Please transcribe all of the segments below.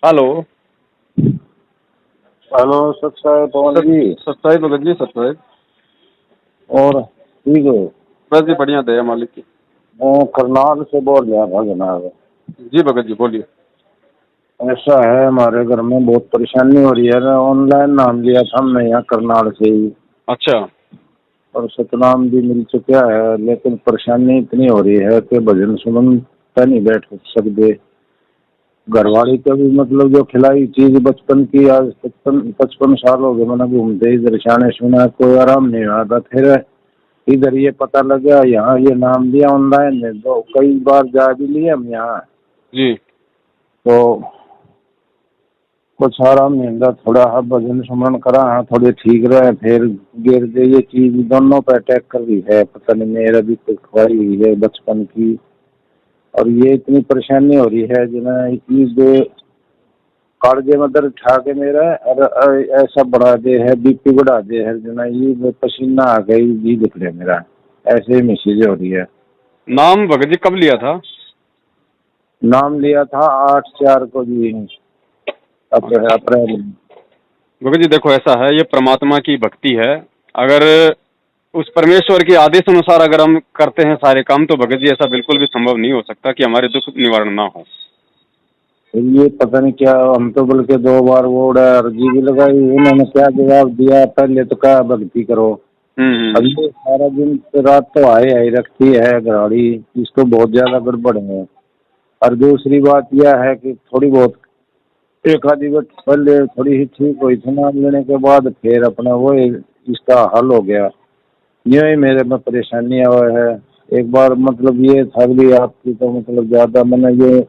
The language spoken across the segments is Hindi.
हेलो। हेलो सत्साई पवन जी। सत्साई भगत जी, सत्साई। और ठीक हो? बस जी बढ़िया, दया मालिक की। मैं करनाल से बोल रहा था जनाब। जी भगत जी बोलिए। ऐसा है, हमारे घर में बहुत परेशानी हो रही है ना। ऑनलाइन नाम लिया था हमने यहाँ करनाल से ही, अच्छा। और सतनाम भी मिल चुका है, लेकिन परेशानी इतनी हो रही है कि भजन सुनन पे नहीं बैठ सकते। घरवाली को भी मतलब जो खिलाई चीज बचपन की, आज 55 साल हो गए मैंने घूमते इधर शाने सुना, कोई आराम नहीं हुआ था। फिर इधर ये पता लगा, यहाँ ये नाम लिया ऑनलाइन में, तो कई बार जा भी लिए हम यहाँ। जी। तो कुछ आराम नहीं था, थोड़ा भजन सुमन करा हाँ, थोड़े ठीक रहे, फिर गिर गई ये चीज दोनों पे अटैक कर रही है। पता नहीं मेरा भी कोई ख्वाही हुई है बचपन की, और ये इतनी परेशानी हो रही है जिन्हें इस कालजे में दर्द उठा के मेरा, और ऐसा बढ़ा दे है, बीपी बढ़ा दे है जना, ये पसीना आ गई जी दिख रहा मेरा, ऐसे ही मैसेज हो रही है। नाम भगत जी कब लिया था? नाम लिया था 8/4 को जी, अप्रैल में। भगत जी देखो, ऐसा है, ये परमात्मा की भक्ति है। अगर उस परमेश्वर के आदेश अनुसार अगर हम करते हैं सारे काम, तो भगत जी ऐसा बिल्कुल भी संभव नहीं हो सकता कि हमारे दुख निवारण ना हो। फिर ये पता नहीं क्या, हम तो बल्कि 2 बार वो अर्जी भी लगाई, उन्होंने क्या जवाब दिया, पहले तो क्या भक्ति करो। अब हम्म। ये सारा दिन रात तो आई रखती है गाड़ी, इसको बहुत ज्यादा गड़बड़ है। और दूसरी बात यह है कि थोड़ी बहुत एक आधी वक्त पहले थोड़ी ही ठीक हुई थी, नाम लेने के बाद फिर अपना वो इसका हल हो गया। ये ही मेरे में परेशानी हुआ है। एक बार मतलब ये था भी आपकी, तो मतलब ज्यादा मैंने ये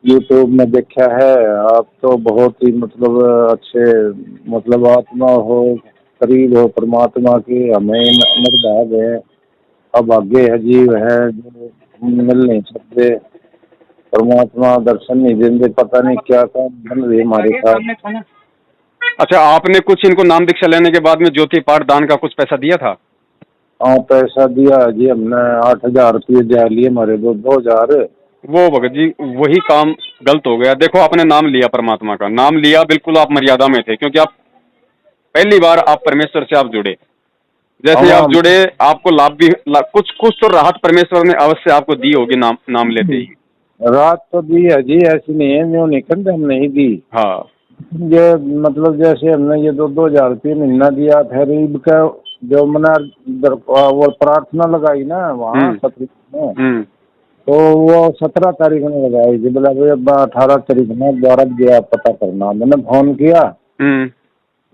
यूट्यूब में देखा है, आप तो बहुत ही मतलब अच्छे, मतलब आत्मा हो, करीब हो परमात्मा की, हमें नरभाग है, अभागे है जीव है जो मिल नहीं सकते, परमात्मा दर्शन नहीं देंगे, पता नहीं क्या काम बन रही है हमारे साथ। अच्छा, आपने कुछ इनको नाम दीक्षा लेने के बाद में ज्योति पाठ दान का कुछ पैसा दिया था? हाँ पैसा दिया जी हमने, 8,000 रुपये दिया लिए हमारे 2,000। वो भगत जी वही काम गलत हो गया। देखो, आपने नाम लिया, परमात्मा का नाम लिया, बिल्कुल आप मर्यादा में थे, क्योंकि आप पहली बार आप परमेश्वर से आप जुड़े। जैसे ही आप हम जुड़े, आपको लाभ भी कुछ कुछ तो राहत परमेश्वर ने अवश्य आपको दी होगी नाम लेते ही। रात तो दी है जी, ऐसी नहीं है जो निकल हम नहीं दी। हाँ। ये मतलब जैसे हमने ये 2,000 रुपये महीना दिया, फिर ईद का जो मना वो प्रार्थना लगाई ना वहाँ हम्म। 17 में, हम्म। तो वो 17 तारीख में लगाई थी। बोला भाई अब 18 तारीख में दोबारा गया पता करना, मैंने फोन किया हम्म।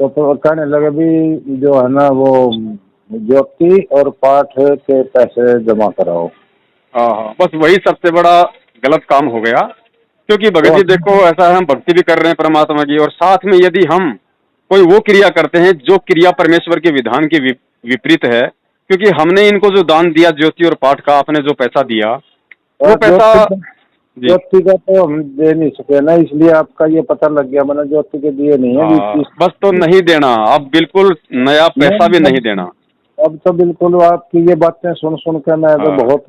तो कहने लगे भी जो है ना वो ज्योति और पाठ के पैसे जमा कराओ। हाँ हाँ, बस वही सबसे बड़ा गलत काम हो गया। क्योंकि भगत तो जी देखो, ऐसा है, हम भक्ति भी कर रहे हैं परमात्मा की, और साथ में यदि हम कोई वो क्रिया करते हैं जो क्रिया परमेश्वर के विधान के विपरीत है, क्योंकि हमने इनको जो दान दिया ज्योति और पाठ का, आपने जो पैसा दिया वो पैसा। जी। ज्योति का तो हम दे नहीं सके ना, इसलिए आपका ये पता लग गया, मैंने ज्योति के दिए नहीं है हाँ, बीच। बस तो नहीं देना, अब बिल्कुल नया पैसा भी नहीं देना। अब तो बिल्कुल आपकी ये बातें सुन सुन के मैं तो हाँ, बहुत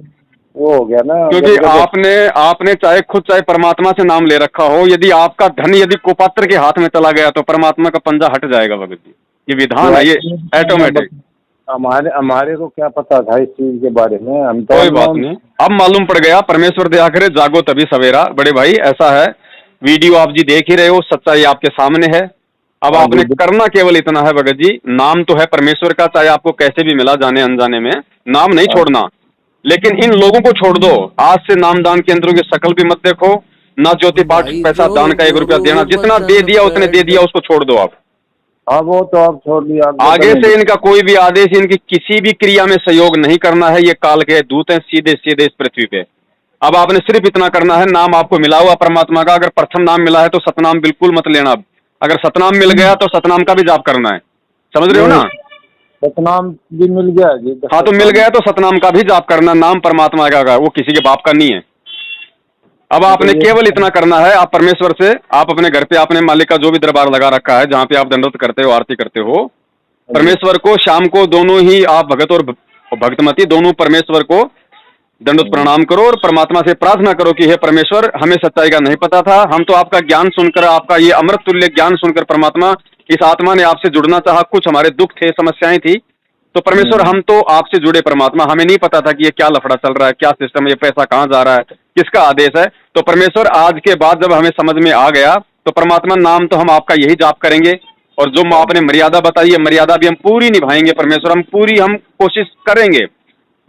वो हो गया ना, क्योंकि गदगद। आपने आपने चाहे खुद चाहे परमात्मा से नाम ले रखा हो, यदि आपका धन यदि कुपात्र के हाथ में चला गया तो परमात्मा का पंजा हट जाएगा भगत जी। ये विधान है, ये ऑटोमेटिक। हमारे हमारे को क्या पता था इस चीज के बारे में, हम तो कोई बात अननोन। नहीं, अब मालूम पड़ गया। परमेश्वर दया करे, जागो तभी सवेरा। बड़े भाई ऐसा है, वीडियो आप जी देख ही रहे हो, सच्चाई आपके सामने है। अब हाँ आपने जी। करना केवल इतना है भगत जी, नाम तो है परमेश्वर का, चाहे आपको कैसे भी मिला जाने अनजाने में, नाम नहीं छोड़ना। लेकिन इन लोगों को छोड़ दो। आज से नामदान केंद्रों की शक्ल भी मत देखो, ना ज्योति पाठ भाई पैसा जो दान का 1 रुपया देना, गुरु जितना दे वचन दिया उतने दे पेट। दिया, उसको छोड़ दो आप। हाँ वो तो आप छोड़ दिया, आगे तो आगे नहीं से दिया। इनका कोई भी आदेश, इनकी किसी भी क्रिया में सहयोग नहीं करना है। ये काल के दूत हैं, सीधे सीधे इस पृथ्वी पे। अब आपने सिर्फ इतना करना है, नाम आपको मिला हुआ परमात्मा का, अगर प्रथम नाम मिला है तो सतनाम बिल्कुल मत लेना। अब अगर सतनाम मिल गया तो सतनाम का भी जाप करना है, समझ रहे हो नहीं, ना? सतनाम भी मिल गया जी, हाँ, तो मिल सतनाम। गया तो सतनाम का भी जाप करना। नाम परमात्मा का होगा, वो किसी के बाप का नहीं है। अब तो आपने ये केवल इतना करना है, आप परमेश्वर से, आप अपने घर पे आपने मालिक का जो भी दरबार लगा रखा है, जहाँ पे आप दंडवत करते हो, आरती करते हो, परमेश्वर को शाम को दोनों ही आप भगत और भक्तमती दोनों परमेश्वर को दंडोत प्रणाम करो और परमात्मा से प्रार्थना करो कि हे परमेश्वर, हमें सच्चाई का नहीं पता था, हम तो आपका ज्ञान सुनकर, आपका ये अमृत तुल्य ज्ञान सुनकर परमात्मा, इस आत्मा ने आपसे जुड़ना चाहा, कुछ हमारे दुख थे, समस्याएं थी, तो परमेश्वर हम तो आपसे जुड़े परमात्मा, हमें नहीं पता था कि ये क्या लफड़ा चल रहा है, क्या सिस्टम है, ये पैसा कहाँ जा रहा है, किसका आदेश है। तो परमेश्वर आज के बाद जब हमें समझ में आ गया तो परमात्मा नाम तो हम आपका यही जाप करेंगे, और जो आपने मर्यादा बताई है मर्यादा भी हम पूरी निभाएंगे परमेश्वर, हम कोशिश करेंगे।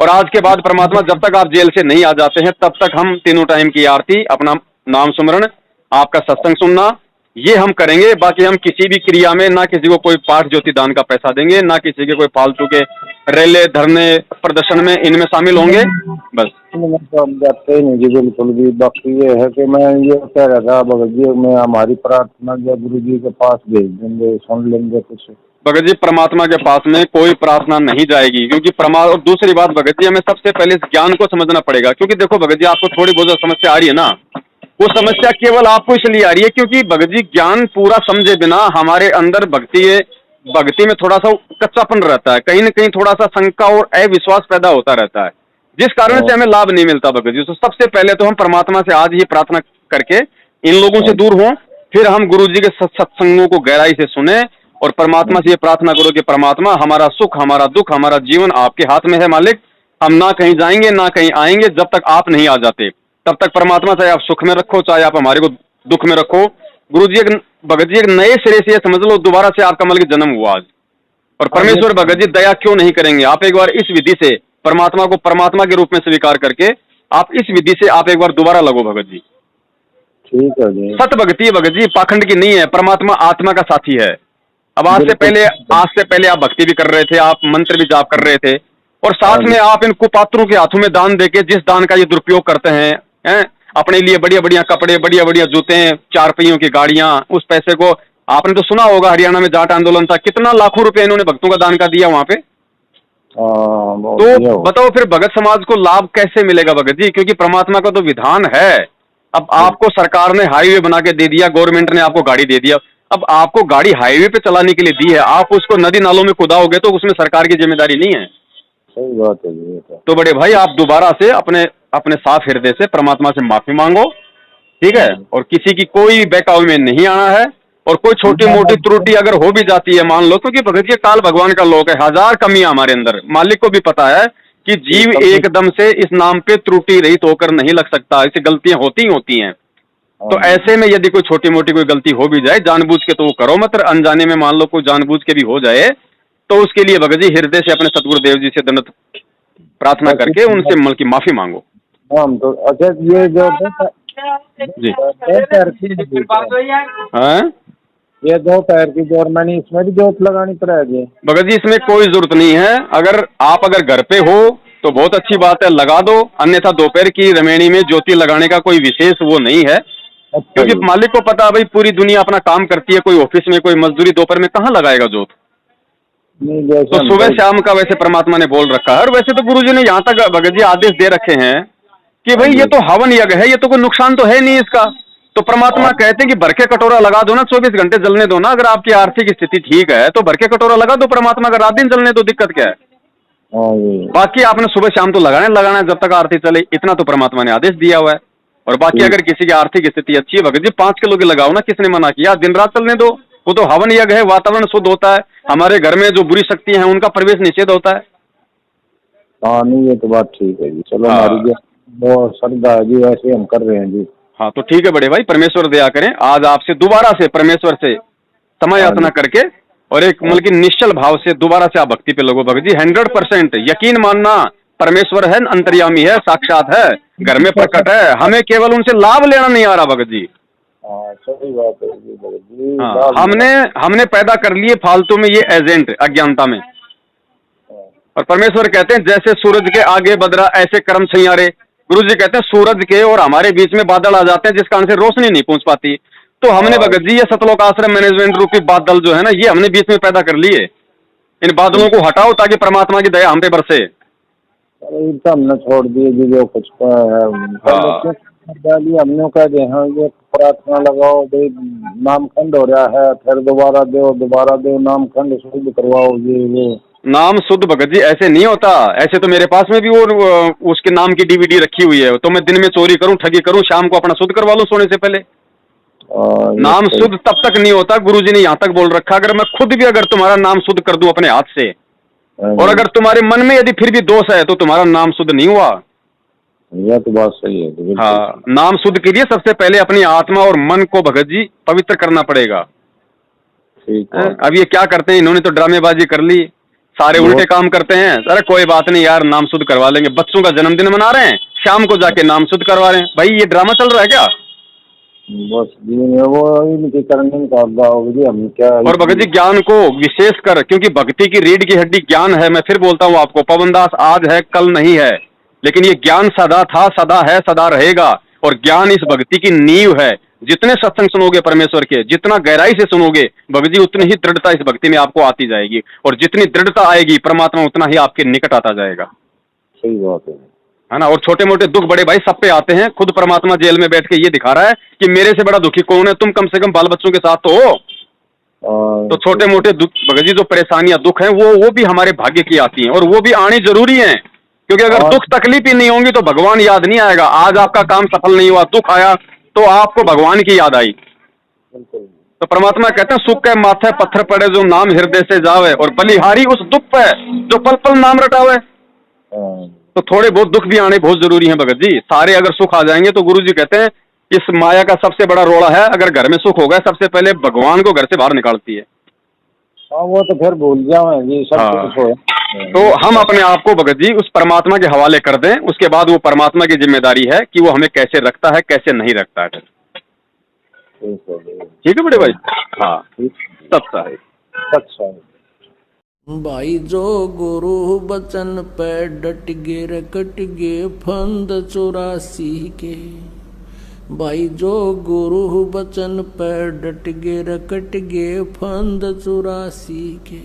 और आज के बाद परमात्मा जब तक आप जेल से नहीं आ जाते हैं तब तक हम तीनों टाइम की आरती, अपना नाम सुमरण, आपका सत्संग सुनना, ये हम करेंगे। बाकी हम किसी भी क्रिया में ना किसी को कोई पाठ ज्योति दान का पैसा देंगे, ना किसी के कोई फालतू के रैले धरने प्रदर्शन में इनमें शामिल होंगे। बस तो हम जाते ही नहीं जी बिल्कुल भी। बाकी ये है कि मैं ये कह रहा था भगत जी, मैं हमारी प्रार्थना जो गुरु जी के पास भेज देंगे, सुन लेंगे कुछ। भगत जी परमात्मा के पास में कोई प्रार्थना नहीं जाएगी, क्योंकि और दूसरी बात भगत जी, हमें सबसे पहले इस ज्ञान को समझना पड़ेगा। क्योंकि देखो भगत जी, आपको थोड़ी बहुत समस्या आ रही है ना, वो समस्या केवल आपको इसलिए आ रही है क्योंकि भगत जी ज्ञान पूरा समझे बिना हमारे अंदर भक्ति में थोड़ा सा कच्चापन रहता है, कहीं न कहीं थोड़ा सा शंका और अविश्वास पैदा होता रहता है, जिस कारण से हमें लाभ नहीं मिलता भगत जी। तो सबसे पहले तो हम परमात्मा से आज ही प्रार्थना करके इन लोगों से दूर हों, फिर हम गुरु जी के सत्संगों को गहराई से सुने और परमात्मा से ये प्रार्थना करो कि परमात्मा, हमारा सुख, हमारा दुख, हमारा जीवन आपके हाथ में है मालिक, हम ना कहीं जाएंगे ना कहीं आएंगे जब तक आप नहीं आ जाते। तब तक परमात्मा चाहे आप सुख में रखो, चाहे आप हमारे को दुख में रखो। गुरु जी भगत जी एक नए सिरे से ये समझ लो, दोबारा से आपका मतलब जन्म हुआ आज। और परमेश्वर भगत जी दया क्यों नहीं करेंगे, आप एक बार इस विधि से परमात्मा को परमात्मा के रूप में स्वीकार करके आप इस विधि से आप एक बार दोबारा लगो भगत जी। ठीक है जी। सत भक्ति भगत जी पाखंड की नहीं है, परमात्मा आत्मा का साथी है। अब आज से पहले आप भक्ति भी कर रहे थे, आप मंत्र भी जाप कर रहे थे, और साथ में आप इन कुपात्रों के हाथों में दान देके जिस दान का ये दुरुपयोग करते हैं, अपने लिए बढ़िया बढ़िया कपड़े, बढ़िया बढ़िया जूते, 4 पहियों की गाड़ियां, उस पैसे को आपने तो सुना होगा, हरियाणा में जाट आंदोलन था, कितना लाखों रुपए इन्होंने भक्तों का दान का दिया वहां पे। तो बताओ फिर भगत समाज को लाभ कैसे मिलेगा भगत जी, क्योंकि परमात्मा का तो विधान है। अब आपको सरकार ने हाईवे बना के दे दिया, गवर्नमेंट ने आपको गाड़ी दे दिया, अब आपको गाड़ी हाईवे पे चलाने के लिए दी है, आप उसको नदी नालों में कुदाओगे तो उसमें सरकार की जिम्मेदारी नहीं है। सही बात है जी। तो बड़े भाई आप दोबारा से अपने साफ हृदय से परमात्मा से माफी मांगो, ठीक है, और किसी की कोई बहकावे में नहीं आना है। और कोई छोटी मोटी त्रुटि अगर हो भी जाती है मान लो, क्योंकि भगत जी काल भगवान का लोक है, हजार कमियां हमारे अंदर, मालिक को भी पता है कि जीव एकदम से इस नाम पे त्रुटि रहित होकर नहीं लग सकता, ऐसी गलतियां होती हैं। तो ऐसे में यदि कोई छोटी मोटी कोई गलती हो भी जाए, जानबूझ के तो वो करो मत, अनजाने में मान लो कोई जानबूझ के भी हो जाए तो उसके लिए भगत जी हृदय से अपने सतगुरुदेव जी से दंडवत प्रार्थना करके उनसे मल की माफी मांगो। तो अच्छा, ये जो जी हाँ, ये 2 पैर की जोर, मैंने इसमें भी जोत लगानी पड़ेगी भगत जी? इसमें कोई जरूरत नहीं है, अगर घर पे हो तो बहुत अच्छी बात है, लगा दो, अन्यथा दोपहर की रमेणी में ज्योति लगाने का कोई विशेष वो नहीं है। क्योंकि मालिक को पता है भाई पूरी दुनिया अपना काम करती है, कोई ऑफिस में, कोई मजदूरी, दोपहर में कहाँ लगाएगा जोत। तो सुबह शाम का वैसे परमात्मा ने बोल रखा है। और वैसे तो गुरुजी ने यहाँ तक भगत जी आदेश दे रखे हैं कि भाई ये तो हवन यज्ञ है, ये तो कोई नुकसान तो है नहीं इसका। तो परमात्मा कहते हैं कि भर के कटोरा लगा दो ना, 24 घंटे जलने दो ना, अगर आपकी आर्थिक स्थिति ठीक है तो भर के कटोरा लगा दो परमात्मा का, रात दिन जलने दो, दिक्कत क्या है। बाकी आपने सुबह शाम तो लगाना है जब तक आरती चले, इतना तो परमात्मा ने आदेश दिया हुआ है। और बाकी अगर किसी की आर्थिक स्थिति अच्छी है भगत जी, 5 किलो की लगाओ ना, किसने मना किया, दिन रात चलने दो, वो तो हवन यज्ञ है, वातावरण शुद्ध होता है, हमारे घर में जो बुरी शक्तियां हैं उनका प्रवेश निषेध होता है। हाँ नहीं, ये तो बात ठीक है जी। चलो हमारी वो श्रद्धा है जी, वैसे हम कर रहे हैं जी। हाँ तो ठीक है बड़े भाई, परमेश्वर दया करें, आज आपसे दोबारा से परमेश्वर से समय याचना करके और एक मतलब की निश्चल भाव से दोबारा से आप भक्ति पे लगो भगत जी। 100% यकीन मानना, परमेश्वर है, अंतर्यामी है, साक्षात है, घर में प्रकट है, हमें केवल उनसे लाभ लेना नहीं आ रहा भगत जी। सही बात है जी भगत जी। हाँ, हमने पैदा कर लिए फालतू में ये एजेंट अज्ञानता में। और परमेश्वर कहते हैं जैसे सूरज के आगे बदरा ऐसे कर्म सैयारे। गुरु जी कहते हैं सूरज के और हमारे बीच में बादल आ जाते हैं जिस कारण से रोशनी नहीं पहुंच पाती। तो हमने भगत जी ये सतलोक आश्रम मैनेजमेंट रूपी बादल जो है ना, ये हमने बीच में पैदा कर लिए। इन बादलों को हटाओ ताकि परमात्मा की दया हम पे बरसे। हमने छोड़ दिए जी जो कुछ हमने कह दे, हाँ ये प्रार्थना लगाओ भाई, नामखंड हो रहा है, फिर दोबारा दो नामखंड शुद्ध करवाओ, ये वो नाम शुद्ध भगत जी ऐसे नहीं होता। ऐसे तो मेरे पास में भी वो उसके नाम की डीवीडी रखी हुई है, तो मैं दिन में चोरी करूं, ठगी करूं, शाम को अपना शुद्ध करवा लूं सोने से पहले। ये नाम सही। शुद्ध तब तक नहीं होता, गुरुजी ने यहाँ तक बोल रखा, अगर मैं खुद भी अगर तुम्हारा नाम शुद्ध कर दूं अपने हाथ से, और अगर तुम्हारे मन में यदि फिर भी दोष है, तो तुम्हारा नाम शुद्ध नहीं हुआ। यह तो बात सही है, बिल्कुल। हाँ, नाम शुद्ध के लिए सबसे पहले अपनी आत्मा और मन को भगत जी पवित्र करना पड़ेगा। ठीक है। अब ये क्या करते हैं, इन्होंने तो ड्रामेबाजी कर ली, सारे उल्टे काम करते हैं। अरे कोई बात नहीं यार, नाम शुद्ध करवा लेंगे, बच्चों का जन्मदिन मना रहे हैं, शाम को जाके नाम शुद्ध करवा रहे हैं। भाई ये ड्रामा चल रहा है क्या? बस जी वो इनके करने में करदा होगी जी, हम क्या। और भगत जी ज्ञान को विशेष कर, क्योंकि भक्ति की रीढ़ की हड्डी ज्ञान है। मैं फिर बोलता हूँ आपको, पवनदास आज है कल नहीं है, लेकिन ये ज्ञान सदा था, सदा है, सदा रहेगा। और ज्ञान इस भक्ति की नींव है। जितने सत्संग सुनोगे परमेश्वर के, जितना गहराई से सुनोगे भगत जी, उतनी ही दृढ़ता इस भक्ति में आपको आती जाएगी, और जितनी दृढ़ता आएगी परमात्मा उतना ही आपके निकट आता जाएगा। सही बात है ना। और छोटे मोटे दुख बड़े भाई सब पे आते हैं। खुद परमात्मा जेल में बैठ के ये दिखा रहा है कि मेरे से बड़ा दुखी कौन है, तुम कम से कम बाल बच्चों के साथ तो हो। तो छोटे मोटे दुख भगत जी, जो परेशानियां दुख हैं, वो भी हमारे भाग्य की आती हैं, और वो भी आनी जरूरी है। क्योंकि अगर दुख तकलीफ ही नहीं होंगी तो भगवान याद नहीं आएगा। आज आपका काम सफल नहीं हुआ, दुख आया, तो आपको भगवान की याद आई। तो परमात्मा कहते हैं, सुख के माथे पत्थर पड़े जो नाम हृदय से जावे, और बलिहारी उस दुख पे जो पल पल नाम रटावे। तो थोड़े बहुत दुख भी आने बहुत जरूरी है भगत जी। सारे अगर सुख आ जाएंगे तो गुरु जी कहते हैं इस माया का सबसे बड़ा रोड़ा है, अगर घर में सुख होगा सबसे पहले भगवान को घर से बाहर निकालती है। हाँ, वो तो फिर भूल जाओ सब कुछ हो। तो हम अपने आप को भगत जी उस परमात्मा के हवाले कर दें, उसके बाद वो परमात्मा की जिम्मेदारी है कि वो हमें कैसे रखता है, कैसे नहीं रखता है। ठीक है बड़े भाई। हाँ, सब है। अच्छा भाई जो गुरु बचन पे डट गे रकट गे फंद 84 के। भाई जो गुरु बचन पे डट गे रकट गे फंद 84 के।